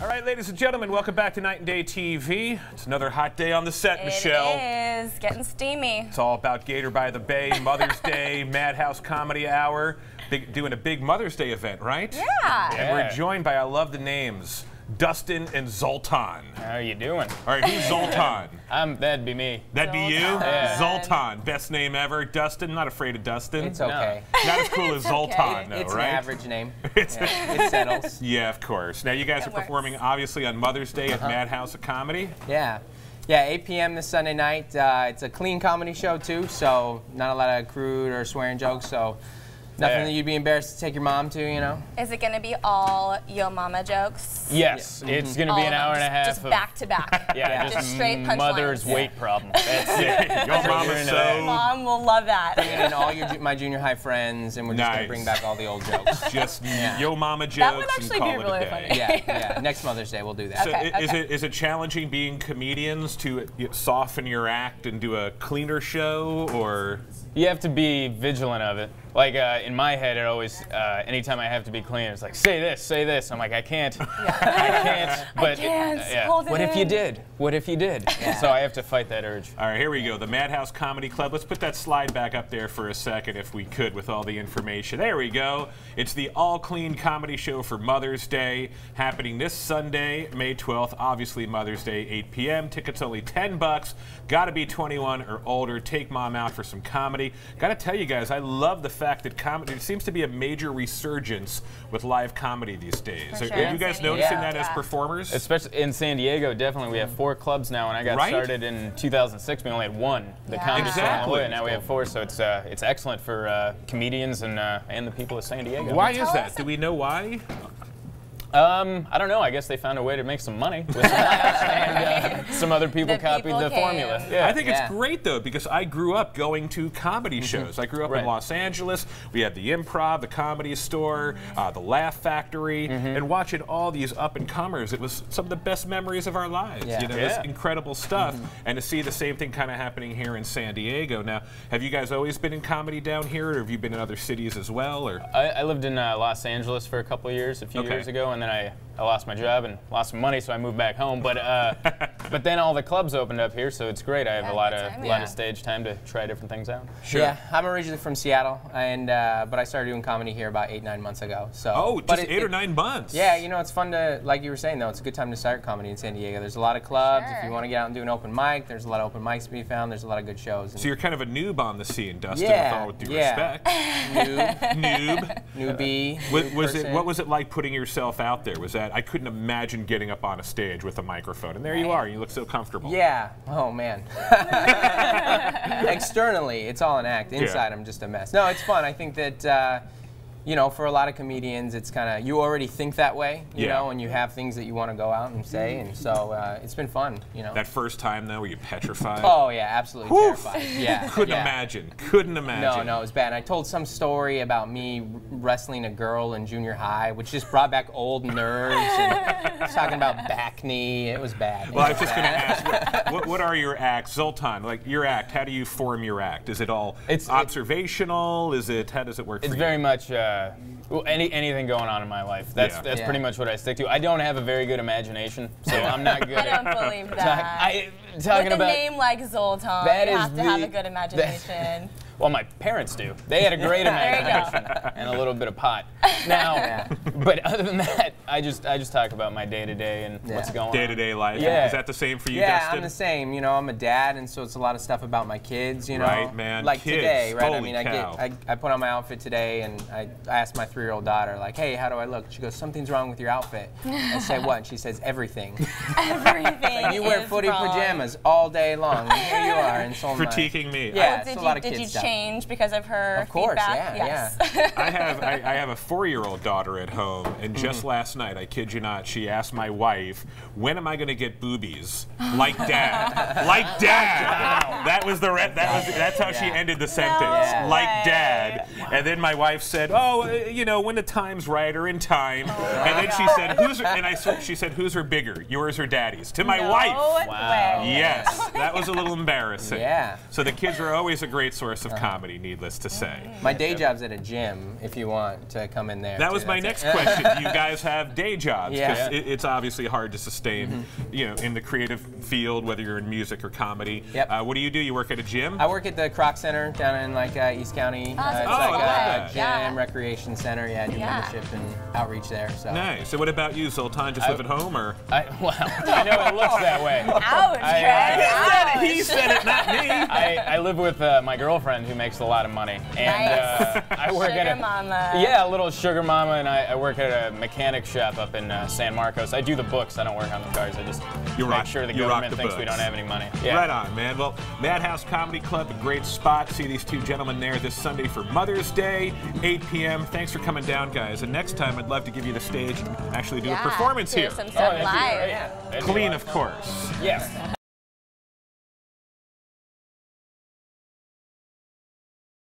All right, ladies and gentlemen, welcome back to Night and Day TV. It's another hot day on the set, Michelle. It is getting steamy. It's all about Gator by the Bay, Mother's Day, Madhouse Comedy Hour, doing a big Mother's Day event, right? Yeah. And we're joined by, I love the names, Dustin and Zoltan. How are you doing? All right, who's Zoltan? That'd be me. That'd be you? Yeah. Zoltan, best name ever. Dustin, not afraid of Dustin. It's okay. No. Not as cool as Zoltan, though, It's right? an average name. It settles. Yeah, of course. Now, you guys are performing, obviously, on Mother's Day at Madhouse of Comedy. Yeah. Yeah, 8 p.m. this Sunday night. It's a clean comedy show, too, so not a lot of crude or swearing jokes, so nothing that you'd be embarrassed to take your mom to, you know? Is it going to be all Yo Mama jokes? Yes, it's going to be an hour and a half. Just back to back. Yeah, just straight punchlines. mother's weight problem. That's it. Yo Mama so. Mom will love that. Bringing in all my junior high friends, and we're just going to bring back all the old jokes. Just Yo Mama jokes That would actually and call be it really a day. funny. Yeah. Next Mother's Day, we'll do that. So Okay. is it challenging being comedians to soften your act and do a cleaner show, or? You have to be vigilant of it. Like in my head, it always, anytime I have to be clean, it's like, say this, say this. I'm like, I can't. I can't. But, I can't. yeah. Hold it What if in. you did? What if you did? Yeah. So I have to fight that urge. All right, here we go. The Madhouse Comedy Club. Let's put that slide back up there for a second, if we could, with all the information. There we go. It's the all-clean comedy show for Mother's Day, happening this Sunday, May 12th. Obviously, Mother's Day, 8 p.m. Tickets only $10. Got to be 21 or older. Take mom out for some comedy. Got to tell you guys, I love the fact that comedy, there seems to be a major resurgence with live comedy these days. For sure. Are you guys noticing Yeah. that as performers? Especially in San Diego, definitely. We have 4 clubs now. When I got started in 2006, we only had 1. The Comedy Show in La Jolla. Now we have 4, so it's excellent for comedians and the people of San Diego. Why is that? Do we know why? I don't know. I guess they found a way to make some money with some and some other people copied the formula. Yeah. I think it's great, though, because I grew up going to comedy shows. I grew up in Los Angeles. We had the Improv, the Comedy Store, the Laugh Factory, and watching all these up-and-comers, it was some of the best memories of our lives. Yeah. You know, this incredible stuff. And to see the same thing kind of happening here in San Diego. Now, have you guys always been in comedy down here, or have you been in other cities as well? Or I lived in Los Angeles for a couple of years, a few years ago, and then I lost my job and lost some money, so I moved back home. But but then all the clubs opened up here, so it's great. I have a lot of stage time to try different things out. Sure. Yeah, I'm originally from Seattle, and but I started doing comedy here about 8-9 months ago. So just 8 or 9 months. Yeah, you know, it's fun to, like you were saying, though, it's a good time to start comedy in San Diego. There's a lot of clubs. If you want to get out and do an open mic, there's a lot of open mics to be found. There's a lot of good shows. So you're kind of a noob on the scene, Dustin, Yeah, with all due respect. Noob. Newbie. What was it like putting yourself out there? Was that, I couldn't imagine getting up on a stage with a microphone, and there you are. You look so comfortable. Yeah. Oh man. Externally, it's all an act. Inside, I'm just a mess. No, it's fun. I think that you know, for a lot of comedians, it's kind of, you already think that way, you know, and you have things that you want to go out and say, and so it's been fun, you know. That first time, though, were you petrified? Oh yeah, absolutely terrified. Yeah. Couldn't imagine. Couldn't imagine. No, it was bad. And I told some story about me wrestling a girl in junior high, which just brought back old nerves, and talking about back knee. It was bad. Well, I was just going to ask, what are your acts? Zoltan, like your act, how do you form your act? Is it all observational? How does it work for you? It's very much anything going on in my life. That's pretty much what I stick to. I don't have a very good imagination, so I'm not good I don't believe that. With a name like Zoltan, you have to have a good imagination. Well, my parents do. They had a great imagination and a little bit of pot. Now, but other than that, I just talk about my day-to-day and what's going on. Day-to-day life. Yeah. Is that the same for you, Yeah, Dustin? I'm the same. You know, I'm a dad, and so it's a lot of stuff about my kids, you know. Right, man. Like kids. today, right? Holy cow. I put on my outfit today, and I asked my 3-year-old daughter, like, hey, how do I look? She goes, something's wrong with your outfit. I say, what? And she says, everything. Everything. Like, you wear footy pajamas all day long, and here you are, and so am I. Critiquing me. Yeah, it's a lot of kids Did you stuff. change because of her feedback? Yeah. I have a 4-year-old daughter at home, and just last night, I kid you not, she asked my wife, when am I going to get boobies? Like dad. Like dad. That's how she ended the sentence. Like dad. And then my wife said, oh, you know, when the time's right or in time. And then she said, she said, who's her bigger, yours or daddy's? To my wife. Wow. Yes, that was a little embarrassing. Yeah. So the kids are always a great source of comedy, needless to say. My day job's at a gym, if you want to come in and there. That was my next question. Do you guys have day jobs? Because it's obviously hard to sustain, you know, in the creative field, whether you're in music or comedy. Yep. What do? You work at a gym? I work at the Croc Center down in like East County. It's like a gym, recreation center. Yeah, I do membership and outreach there. So. Nice. So what about you, Zoltan? Just live at home, or? Well, I know it looks that way. Ouch, He said it, not me. I live with my girlfriend who makes a lot of money, and I work sugar at mama. Yeah, a little sugar mama, and I work at a mechanic shop up in San Marcos. I do the books. I don't work on the cars. I just make sure the government thinks we don't have any money. Yeah. Right on, man. Well, Madhouse Comedy Club, a great spot. See these two gentlemen there this Sunday for Mother's Day, 8 p.m. Thanks for coming down, guys. And next time, I'd love to give you the stage and actually do a performance here. Some stuff live. Clean, of course. Yes.